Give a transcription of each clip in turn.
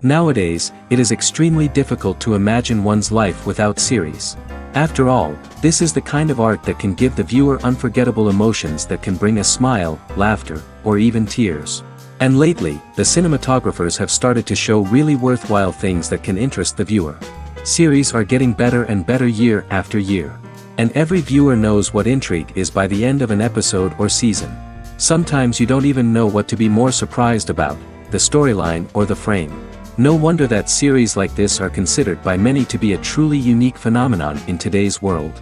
Nowadays, it is extremely difficult to imagine one's life without series. After all, this is the kind of art that can give the viewer unforgettable emotions that can bring a smile, laughter, or even tears. And lately, the cinematographers have started to show really worthwhile things that can interest the viewer. Series are getting better and better year after year. And every viewer knows what intrigue is by the end of an episode or season. Sometimes you don't even know what to be more surprised about, the storyline or the frame. No wonder that series like this are considered by many to be a truly unique phenomenon in today's world.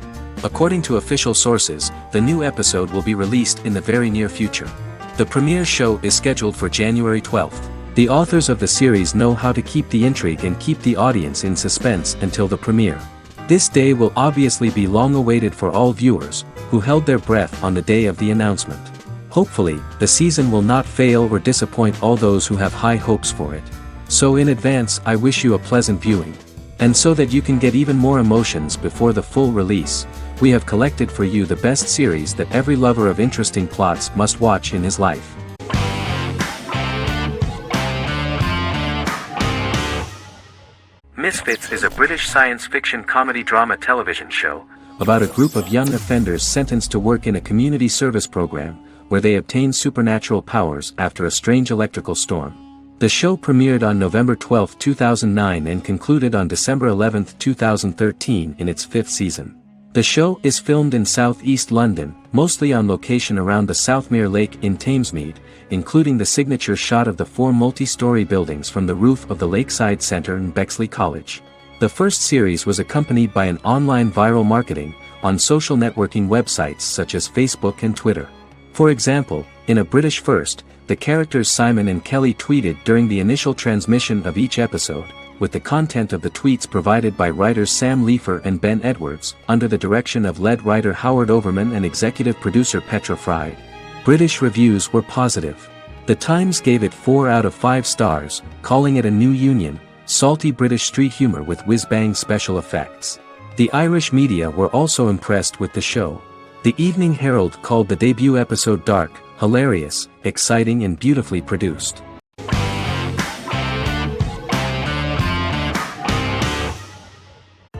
According to official sources, the new episode will be released in the very near future. The premiere show is scheduled for January 12th. The authors of the series know how to keep the intrigue and keep the audience in suspense until the premiere. This day will obviously be long awaited for all viewers, who held their breath on the day of the announcement. Hopefully, the season will not fail or disappoint all those who have high hopes for it. So in advance I wish you a pleasant viewing. And so that you can get even more emotions before the full release, we have collected for you the best series that every lover of interesting plots must watch in his life. Misfits is a British science fiction comedy drama television show about a group of young offenders sentenced to work in a community service program where they obtain supernatural powers after a strange electrical storm. The show premiered on November 12, 2009 and concluded on December 11, 2013 in its 5th season. The show is filmed in southeast London, mostly on location around the Southmere Lake in Thamesmead, including the signature shot of the 4 multi-story buildings from the roof of the Lakeside Centre in Bexley College. The first series was accompanied by an online viral marketing on social networking websites such as Facebook and Twitter. For example, in a British first, the characters Simon and Kelly tweeted during the initial transmission of each episode, with the content of the tweets provided by writers Sam Leifer and Ben Edwards, under the direction of lead writer Howard Overman and executive producer Petra Fried. British reviews were positive. The Times gave it 4 out of 5 stars, calling it a new union, salty British street humor with whiz-bang special effects. The Irish media were also impressed with the show. The Evening Herald called the debut episode dark, hilarious, exciting and beautifully produced.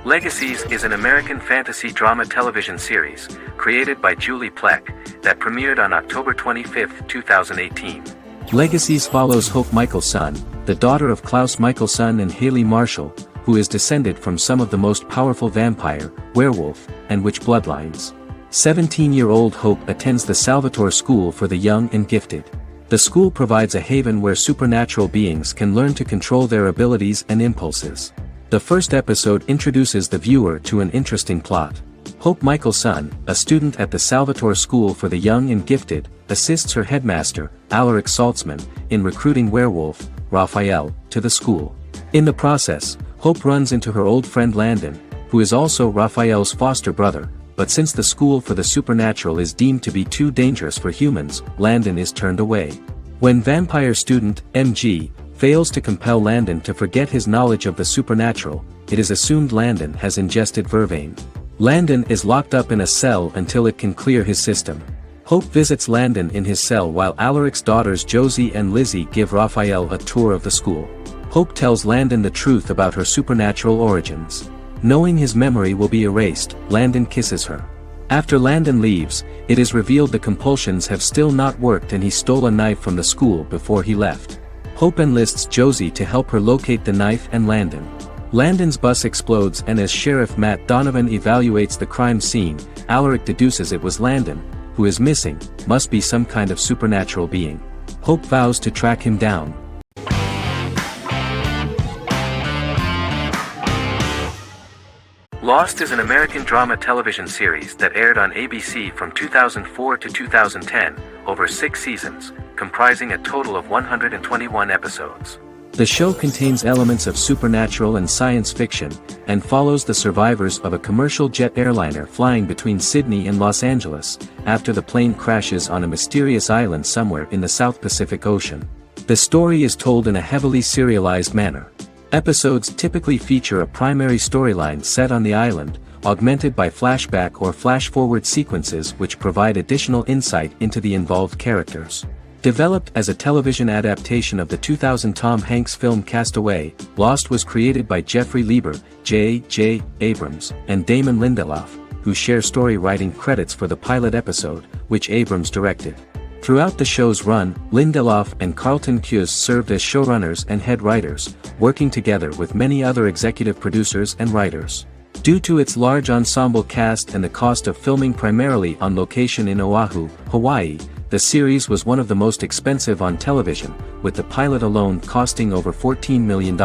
Legacies is an American fantasy drama television series, created by Julie Plec, that premiered on October 25, 2018. Legacies follows Hope Michelson, the daughter of Klaus Michelson and Haley Marshall, who is descended from some of the most powerful vampire, werewolf, and witch bloodlines. 17-year-old Hope attends the Salvatore School for the Young and Gifted. The school provides a haven where supernatural beings can learn to control their abilities and impulses. The first episode introduces the viewer to an interesting plot. Hope Michelson, a student at the Salvatore School for the Young and Gifted, assists her headmaster, Alaric Saltzman, in recruiting werewolf, Raphael, to the school. In the process, Hope runs into her old friend Landon, who is also Raphael's foster brother, but since the school for the supernatural is deemed to be too dangerous for humans, Landon is turned away. When vampire student, MG, fails to compel Landon to forget his knowledge of the supernatural, it is assumed Landon has ingested vervain. Landon is locked up in a cell until it can clear his system. Hope visits Landon in his cell while Alaric's daughters Josie and Lizzie give Raphael a tour of the school. Hope tells Landon the truth about her supernatural origins. Knowing his memory will be erased, Landon kisses her. After Landon leaves, it is revealed the compulsions have still not worked and he stole a knife from the school before he left. Hope enlists Josie to help her locate the knife and Landon. Landon's bus explodes and as Sheriff Matt Donovan evaluates the crime scene, Alaric deduces it was Landon, who is missing, must be some kind of supernatural being. Hope vows to track him down. Lost is an American drama television series that aired on ABC from 2004 to 2010, over 6 seasons, comprising a total of 121 episodes. The show contains elements of supernatural and science fiction, and follows the survivors of a commercial jet airliner flying between Sydney and Los Angeles, after the plane crashes on a mysterious island somewhere in the South Pacific Ocean. The story is told in a heavily serialized manner. Episodes typically feature a primary storyline set on the island, augmented by flashback or flash-forward sequences which provide additional insight into the involved characters. Developed as a television adaptation of the 2000 Tom Hanks film Castaway, Lost was created by Jeffrey Lieber, J.J. Abrams, and Damon Lindelof, who share story writing credits for the pilot episode, which Abrams directed. Throughout the show's run, Lindelof and Carlton Cuse served as showrunners and head writers, working together with many other executive producers and writers. Due to its large ensemble cast and the cost of filming primarily on location in Oahu, Hawaii, the series was one of the most expensive on television, with the pilot alone costing over $14 million.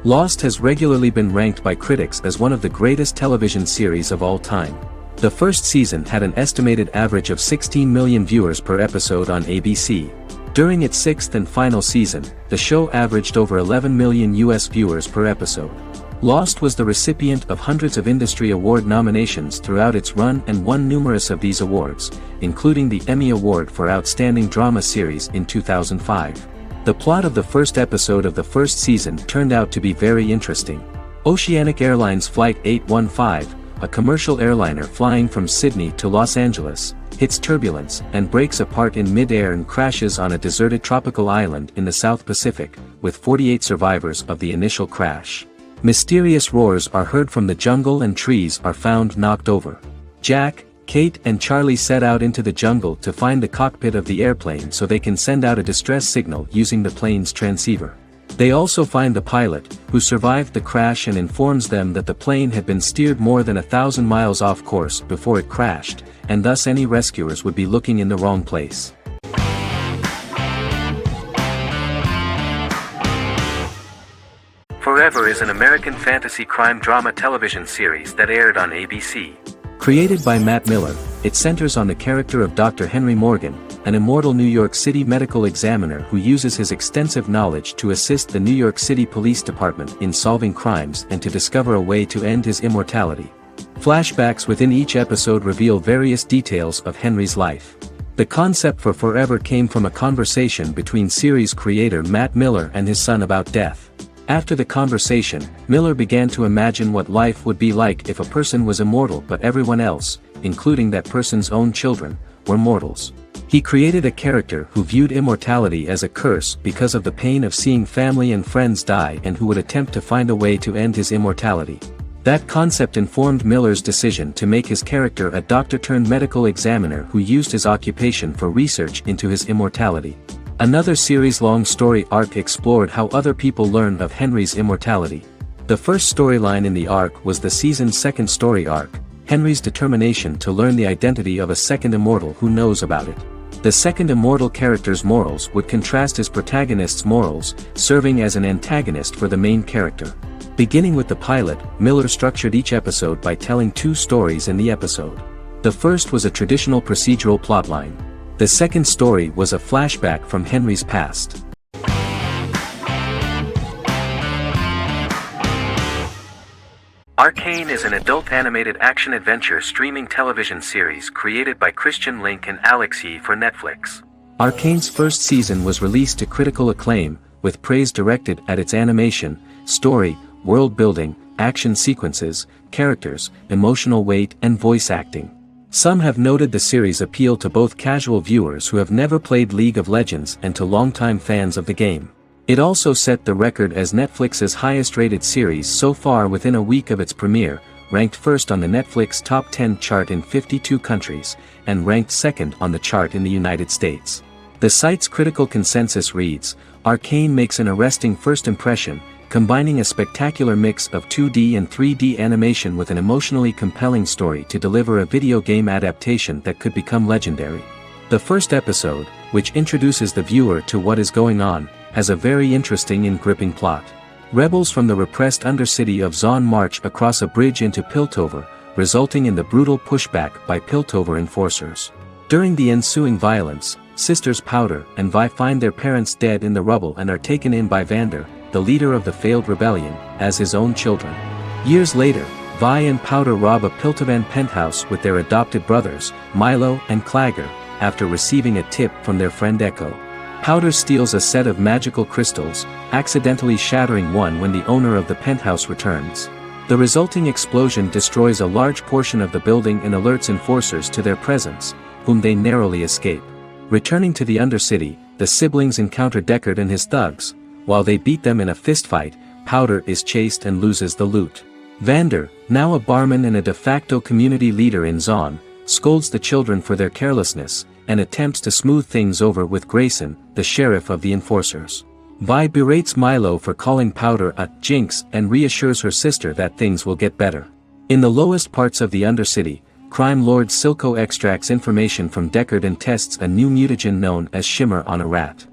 Lost has regularly been ranked by critics as one of the greatest television series of all time. The first season had an estimated average of 16 million viewers per episode on ABC. During its sixth and final season, the show averaged over 11 million US viewers per episode. Lost was the recipient of hundreds of industry award nominations throughout its run and won numerous of these awards, including the Emmy Award for Outstanding Drama Series in 2005. The plot of the first episode of the first season turned out to be very interesting. Oceanic Airlines Flight 815, a commercial airliner flying from Sydney to Los Angeles, hits turbulence and breaks apart in mid-air and crashes on a deserted tropical island in the South Pacific, with 48 survivors of the initial crash. Mysterious roars are heard from the jungle and trees are found knocked over. Jack, Kate and Charlie set out into the jungle to find the cockpit of the airplane so they can send out a distress signal using the plane's transceiver. They also find the pilot, who survived the crash and informs them that the plane had been steered more than 1,000 miles off course before it crashed, and thus any rescuers would be looking in the wrong place. Forever is an American fantasy crime drama television series that aired on ABC. Created by Matt Miller, it centers on the character of Dr. Henry Morgan, an immortal New York City medical examiner who uses his extensive knowledge to assist the New York City Police Department in solving crimes and to discover a way to end his immortality. Flashbacks within each episode reveal various details of Henry's life. The concept for Forever came from a conversation between series creator Matt Miller and his son about death. After the conversation, Miller began to imagine what life would be like if a person was immortal but everyone else, including that person's own children, were mortals. He created a character who viewed immortality as a curse because of the pain of seeing family and friends die and who would attempt to find a way to end his immortality. That concept informed Miller's decision to make his character a doctor-turned-medical examiner who used his occupation for research into his immortality. Another series-long story arc explored how other people learned of Henry's immortality. The first storyline in the arc was the season's second story arc, Henry's determination to learn the identity of a second immortal who knows about it. The second immortal character's morals would contrast his protagonist's morals, serving as an antagonist for the main character. Beginning with the pilot, Miller structured each episode by telling two stories in the episode. The first was a traditional procedural plotline. The second story was a flashback from Henry's past. Arcane is an adult animated action-adventure streaming television series created by Christian Link and Alex Yee for Netflix. Arcane's first season was released to critical acclaim, with praise directed at its animation, story, world-building, action sequences, characters, emotional weight and voice acting. Some have noted the series appeal to both casual viewers who have never played League of Legends and to longtime fans of the game. It also set the record as Netflix's highest-rated series so far within a week of its premiere, ranked first on the Netflix Top 10 chart in 52 countries, and ranked second on the chart in the United States. The site's critical consensus reads, "Arcane makes an arresting first impression, combining a spectacular mix of 2D and 3D animation with an emotionally compelling story to deliver a video game adaptation that could become legendary." The first episode, which introduces the viewer to what is going on, has a very interesting and gripping plot. Rebels from the repressed undercity of Zon march across a bridge into Piltover, resulting in the brutal pushback by Piltover enforcers. During the ensuing violence, sisters Powder and Vi find their parents dead in the rubble and are taken in by Vander, the leader of the failed rebellion, as his own children. Years later, Vi and Powder rob a Piltovan penthouse with their adopted brothers, Milo and Clagger, after receiving a tip from their friend Echo. Powder steals a set of magical crystals, accidentally shattering one when the owner of the penthouse returns. The resulting explosion destroys a large portion of the building and alerts enforcers to their presence, whom they narrowly escape. Returning to the Undercity, the siblings encounter Deckard and his thugs. While they beat them in a fistfight, Powder is chased and loses the loot. Vander, now a barman and a de facto community leader in Zon, scolds the children for their carelessness, and attempts to smooth things over with Grayson, the sheriff of the enforcers. Vi berates Milo for calling Powder a jinx and reassures her sister that things will get better. In the lowest parts of the Undercity, crime lord Silco extracts information from Deckard and tests a new mutagen known as Shimmer on a rat.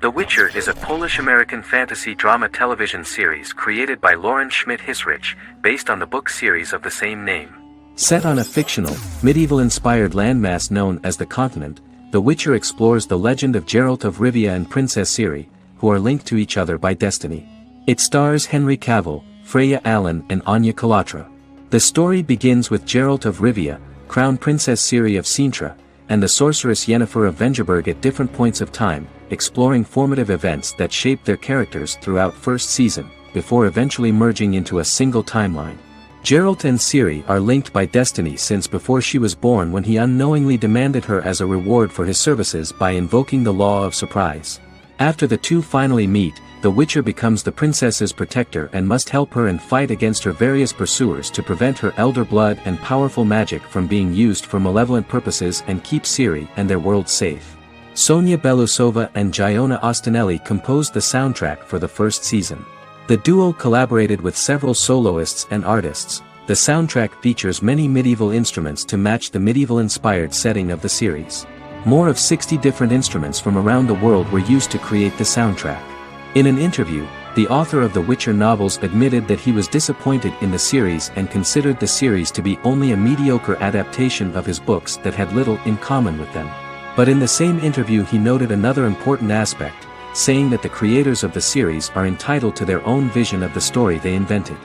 The Witcher is a Polish-American fantasy drama television series created by Lauren Schmidt-Hissrich, based on the book series of the same name. Set on a fictional, medieval-inspired landmass known as the Continent, The Witcher explores the legend of Geralt of Rivia and Princess Ciri, who are linked to each other by destiny. It stars Henry Cavill, Freya Allan and Anya Chalotra. The story begins with Geralt of Rivia, Crown Princess Ciri of Sintra, and the sorceress Yennefer of Vengerberg at different points of time, exploring formative events that shape their characters throughout first season, before eventually merging into a single timeline. Geralt and Ciri are linked by destiny since before she was born, when he unknowingly demanded her as a reward for his services by invoking the law of surprise. After the two finally meet, the Witcher becomes the princess's protector and must help her and fight against her various pursuers to prevent her elder blood and powerful magic from being used for malevolent purposes and keep Ciri and their world safe. Sonia Belousova and Giona Ostinelli composed the soundtrack for the first season. The duo collaborated with several soloists and artists. The soundtrack features many medieval instruments to match the medieval-inspired setting of the series. More of 60 different instruments from around the world were used to create the soundtrack. In an interview, the author of the Witcher novels admitted that he was disappointed in the series and considered the series to be only a mediocre adaptation of his books that had little in common with them. But in the same interview he noted another important aspect, saying that the creators of the series are entitled to their own vision of the story they invented.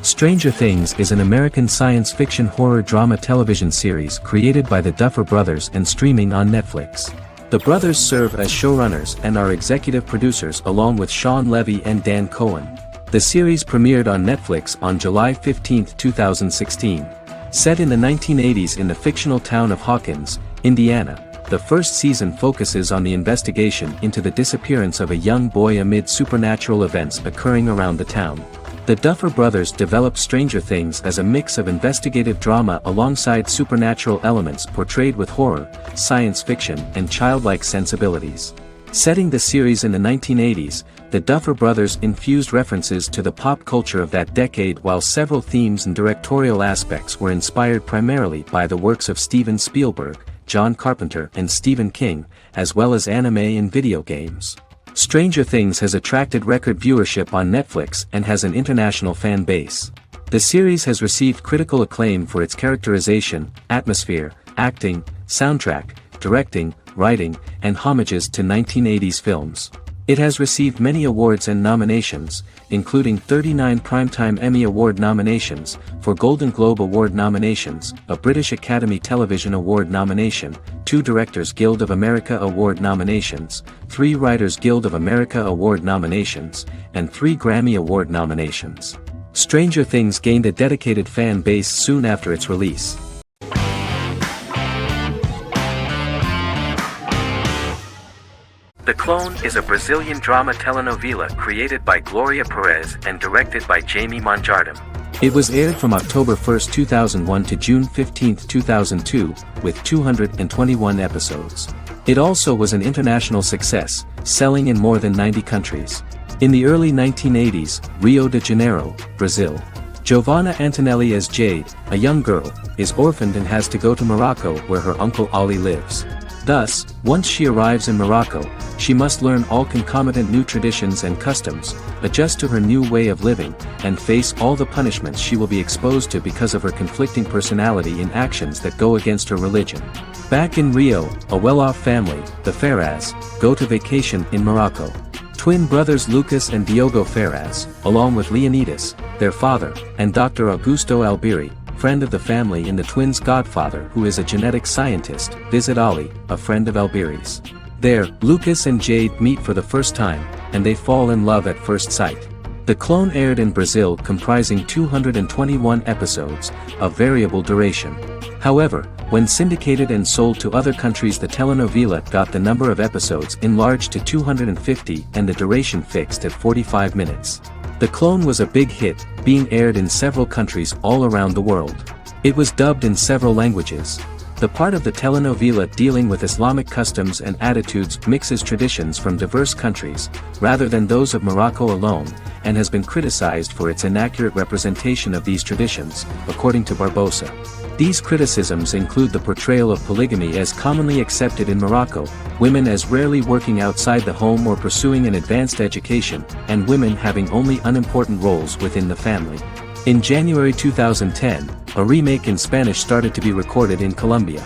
Stranger Things is an American science fiction horror drama television series created by the Duffer Brothers and streaming on Netflix. The brothers serve as showrunners and are executive producers along with Sean Levy and Dan Cohen. The series premiered on Netflix on July 15, 2016. Set in the 1980s in the fictional town of Hawkins, Indiana, the first season focuses on the investigation into the disappearance of a young boy amid supernatural events occurring around the town. The Duffer Brothers developed Stranger Things as a mix of investigative drama alongside supernatural elements portrayed with horror, science fiction, and childlike sensibilities. Setting the series in the 1980s, the Duffer Brothers infused references to the pop culture of that decade, while several themes and directorial aspects were inspired primarily by the works of Steven Spielberg, John Carpenter and Stephen King, as well as anime and video games. Stranger Things has attracted record viewership on Netflix and has an international fan base. The series has received critical acclaim for its characterization, atmosphere, acting, soundtrack, directing, writing, and homages to 1980s films. It has received many awards and nominations, including 39 Primetime Emmy Award nominations, 4 Golden Globe Award nominations, a British Academy Television Award nomination, 2 Directors Guild of America Award nominations, 3 Writers Guild of America Award nominations, and 3 Grammy Award nominations. Stranger Things gained a dedicated fan base soon after its release. The Clone is a Brazilian drama telenovela created by Gloria Perez and directed by Jamie Monjardim. It was aired from October 1, 2001 to June 15, 2002, with 221 episodes. It also was an international success, selling in more than 90 countries. In the early 1980s, Rio de Janeiro, Brazil. Giovanna Antonelli as Jade, a young girl, is orphaned and has to go to Morocco where her uncle Ali lives. Thus, once she arrives in Morocco, she must learn all concomitant new traditions and customs, adjust to her new way of living, and face all the punishments she will be exposed to because of her conflicting personality in actions that go against her religion. Back in Rio, a well-off family, the Ferraz, go to vacation in Morocco. Twin brothers Lucas and Diogo Ferraz, along with Leonidas, their father, and Dr. Augusto Albiri, friend of the family and the twins' godfather who is a genetic scientist, visit Ali, a friend of Albiri's. There, Lucas and Jade meet for the first time, and they fall in love at first sight. The clone aired in Brazil comprising 221 episodes, of variable duration. However, when syndicated and sold to other countries, the telenovela got the number of episodes enlarged to 250 and the duration fixed at 45 minutes. The clone was a big hit, being aired in several countries all around the world. It was dubbed in several languages. The part of the telenovela dealing with Islamic customs and attitudes mixes traditions from diverse countries, rather than those of Morocco alone, and has been criticized for its inaccurate representation of these traditions, according to Barbosa. These criticisms include the portrayal of polygamy as commonly accepted in Morocco, women as rarely working outside the home or pursuing an advanced education, and women having only unimportant roles within the family. In January 2010, a remake in Spanish started to be recorded in Colombia.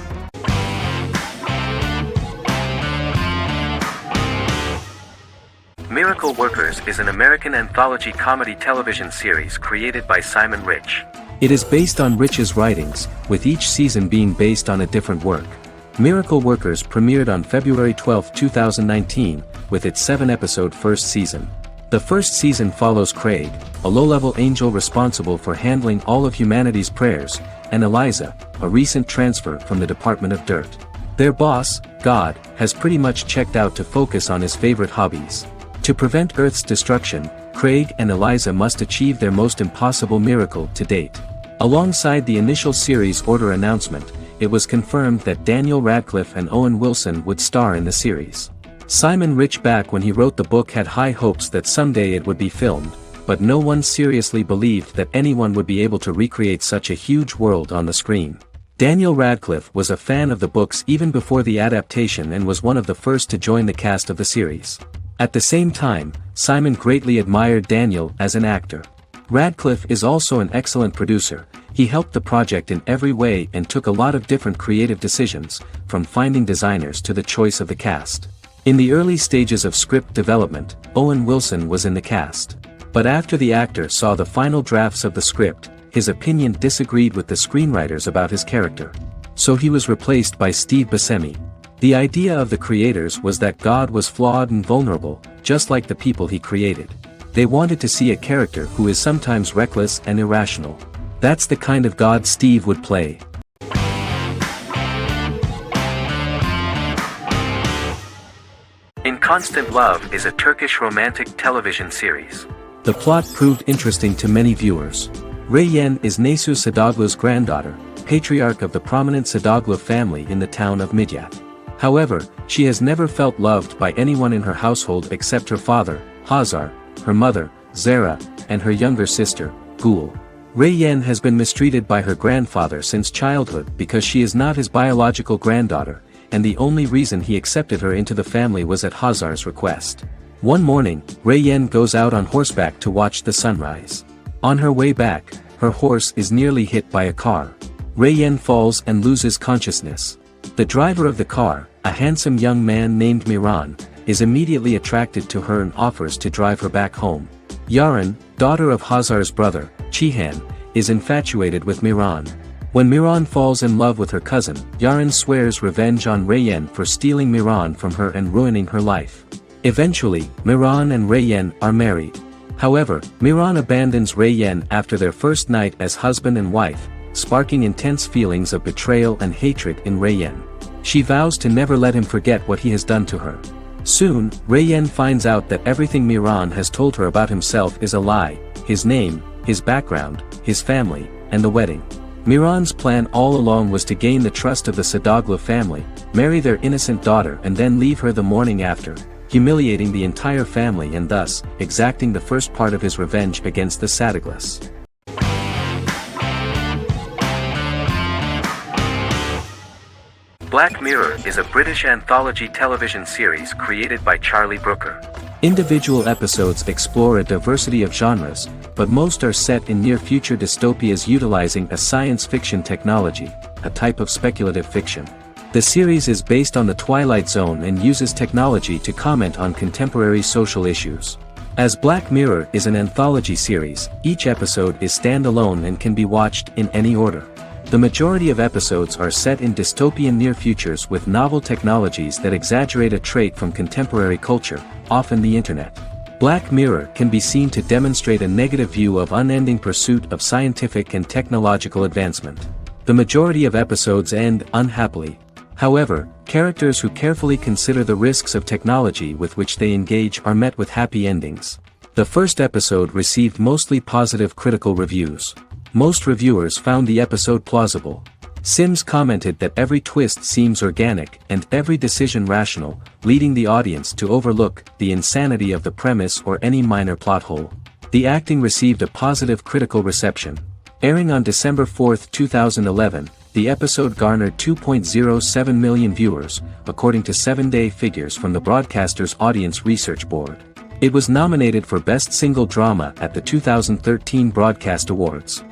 Miracle Workers is an American anthology comedy television series created by Simon Rich. It is based on Rich's writings, with each season being based on a different work. Miracle Workers premiered on February 12, 2019, with its 7-episode first season. The first season follows Craig, a low-level angel responsible for handling all of humanity's prayers, and Eliza, a recent transfer from the Department of Dirt. Their boss, God, has pretty much checked out to focus on his favorite hobbies. To prevent Earth's destruction, Craig and Eliza must achieve their most impossible miracle to date. Alongside the initial series order announcement, it was confirmed that Daniel Radcliffe and Owen Wilson would star in the series. Simon Rich, back when he wrote the book, had high hopes that someday it would be filmed, but no one seriously believed that anyone would be able to recreate such a huge world on the screen. Daniel Radcliffe was a fan of the books even before the adaptation and was one of the first to join the cast of the series. At the same time, Simon greatly admired Daniel as an actor. Radcliffe is also an excellent producer. He helped the project in every way and took a lot of different creative decisions, from finding designers to the choice of the cast. In the early stages of script development, Owen Wilson was in the cast. But after the actor saw the final drafts of the script, his opinion disagreed with the screenwriters about his character. So he was replaced by Steve Buscemi. The idea of the creators was that God was flawed and vulnerable, just like the people he created. They wanted to see a character who is sometimes reckless and irrational. That's the kind of God Steve would play. In Constant Love is a Turkish romantic television series. The plot proved interesting to many viewers. Reyyan is Nesu Sadoglu's granddaughter, patriarch of the prominent Sadoglu family in the town of Midyat. However, she has never felt loved by anyone in her household except her father, Hazar, her mother, Zara, and her younger sister, Gul. Reyyan has been mistreated by her grandfather since childhood because she is not his biological granddaughter, and the only reason he accepted her into the family was at Hazar's request. One morning, Reyyan goes out on horseback to watch the sunrise. On her way back, her horse is nearly hit by a car. Reyyan falls and loses consciousness. The driver of the car, a handsome young man named Miran, is immediately attracted to her and offers to drive her back home. Yaren, daughter of Hazar's brother, Cihan, is infatuated with Miran. When Miran falls in love with her cousin, Yaren swears revenge on Reyyan for stealing Miran from her and ruining her life. Eventually, Miran and Reyyan are married. However, Miran abandons Reyyan after their first night as husband and wife, sparking intense feelings of betrayal and hatred in Reyyan. She vows to never let him forget what he has done to her. Soon, Reyyan finds out that everything Miran has told her about himself is a lie: his name, his background, his family, and the wedding. Miran's plan all along was to gain the trust of the Sadoglu family, marry their innocent daughter and then leave her the morning after, humiliating the entire family and thus, exacting the first part of his revenge against the Sadoglus. Black Mirror is a British anthology television series created by Charlie Brooker. Individual episodes explore a diversity of genres, but most are set in near-future dystopias utilizing a science fiction technology, a type of speculative fiction. The series is based on the Twilight Zone and uses technology to comment on contemporary social issues. As Black Mirror is an anthology series, each episode is standalone and can be watched in any order. The majority of episodes are set in dystopian near futures with novel technologies that exaggerate a trait from contemporary culture, often the internet. Black Mirror can be seen to demonstrate a negative view of unending pursuit of scientific and technological advancement. The majority of episodes end unhappily. However, characters who carefully consider the risks of technology with which they engage are met with happy endings. The first episode received mostly positive critical reviews. Most reviewers found the episode plausible. Sims commented that every twist seems organic and every decision rational, leading the audience to overlook the insanity of the premise or any minor plot hole. The acting received a positive critical reception. Airing on December 4, 2011, the episode garnered 2.07 million viewers, according to 7-day figures from the broadcaster's Audience Research Board. It was nominated for Best Single Drama at the 2013 Broadcast Awards.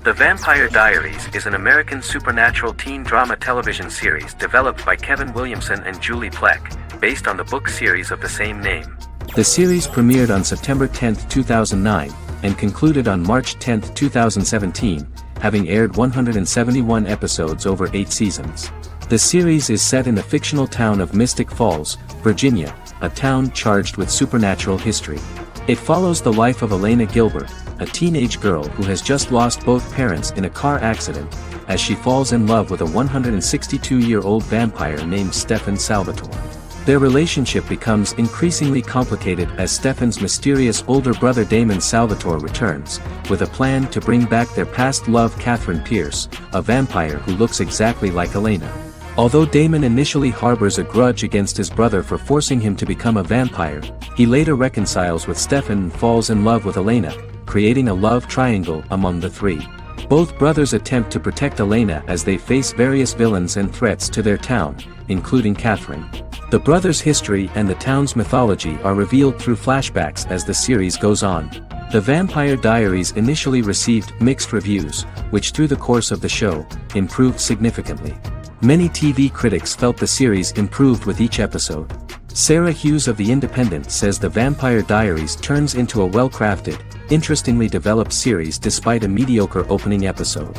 The Vampire Diaries is an American supernatural teen drama television series developed by Kevin Williamson and Julie Plec, based on the book series of the same name. The series premiered on September 10, 2009, and concluded on March 10, 2017, having aired 171 episodes over 8 seasons. The series is set in the fictional town of Mystic Falls, Virginia, a town charged with supernatural history. It follows the life of Elena Gilbert, a teenage girl who has just lost both parents in a car accident, as she falls in love with a 162-year-old vampire named Stefan Salvatore. Their relationship becomes increasingly complicated as Stefan's mysterious older brother Damon Salvatore returns, with a plan to bring back their past love Catherine Pierce, a vampire who looks exactly like Elena. Although Damon initially harbors a grudge against his brother for forcing him to become a vampire, he later reconciles with Stefan and falls in love with Elena, creating a love triangle among the three. Both brothers attempt to protect Elena as they face various villains and threats to their town, including Catherine. The brothers' history and the town's mythology are revealed through flashbacks as the series goes on. The Vampire Diaries initially received mixed reviews, which through the course of the show, improved significantly. Many TV critics felt the series improved with each episode. Sarah Hughes of The Independent says The Vampire Diaries turns into a well-crafted, interestingly developed series despite a mediocre opening episode.